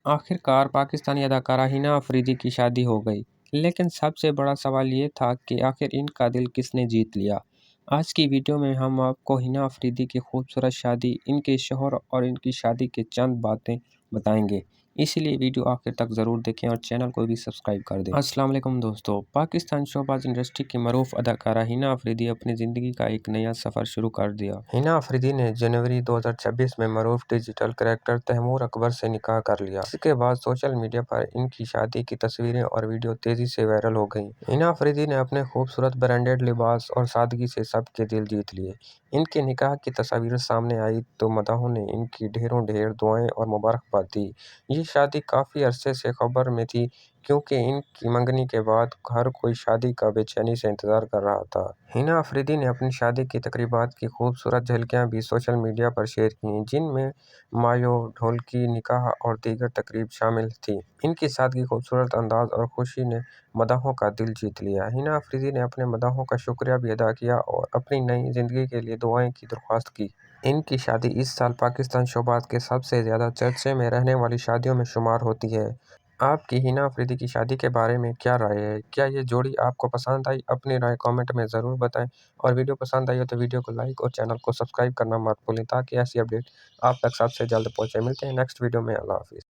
आखिरकार पाकिस्तानी अदाकारा हिना अफरीदी की शादी हो गई, लेकिन सबसे बड़ा सवाल ये था कि आखिर इनका दिल किसने जीत लिया। आज की वीडियो में हम आपको हिना अफरीदी की खूबसूरत शादी, इनके शौहर और इनकी शादी के चंद बातें बताएंगे। इसलिए वीडियो आखिर तक ज़रूर देखें और चैनल को भी सब्सक्राइब कर दें। अस्सलाम वालेकुम दोस्तों, पाकिस्तान शोबाज इंडस्ट्री की मरूफ अदाकारा हिना अफरीदी अपनी ज़िंदगी का एक नया सफ़र शुरू कर दिया। हिना अफरीदी ने जनवरी 2026 में मरूफ डिजिटल करेक्टर तैमूर अकबर से निकाह कर लिया। इसके बाद सोशल मीडिया पर इनकी शादी की तस्वीरें और वीडियो तेजी से वायरल हो गईं। हिना अफरीदी ने अपने खूबसूरत ब्रांडेड लिबास और सादगी से सबके दिल जीत लिए। इनके निकाह की तस्वीरें सामने आई तो मदाहों ने इनकी ढेरों ढेर दुआएं और मुबारकबाद दी। ये शादी काफ़ी अरसे से खबर में थी, क्योंकि इनकी मंगनी के बाद हर कोई शादी का बेचैनी से इंतजार कर रहा था। हिना अफरीदी ने अपनी शादी की तकरीबात की खूबसूरत झलकियां भी सोशल मीडिया पर शेयर की, जिनमें मायो, ढोलकी, निकाह और दीगर तकरीब शामिल थी। इनकी सादगी, खूबसूरत अंदाज और खुशी ने मदाहों का दिल जीत लिया। हिना अफरीदी ने अपने मदाहों का शुक्रिया भी अदा किया और अपनी नई जिंदगी के लिए दुआएं की दरख्वास्त की। इनकी शादी इस साल पाकिस्तान शोबाज के सबसे ज़्यादा चर्चे में रहने वाली शादियों में शुमार होती है। आपकी हिना अफरीदी की शादी के बारे में क्या राय है? क्या ये जोड़ी आपको पसंद आई? अपनी राय कमेंट में ज़रूर बताएं और वीडियो पसंद आई हो तो वीडियो को लाइक और चैनल को सब्सक्राइब करना मत भूलें, ताकि ऐसी अपडेट आप तक सबसे जल्द पहुंचे। मिलते हैं नेक्स्ट वीडियो में। अल्लाह हाफिज़।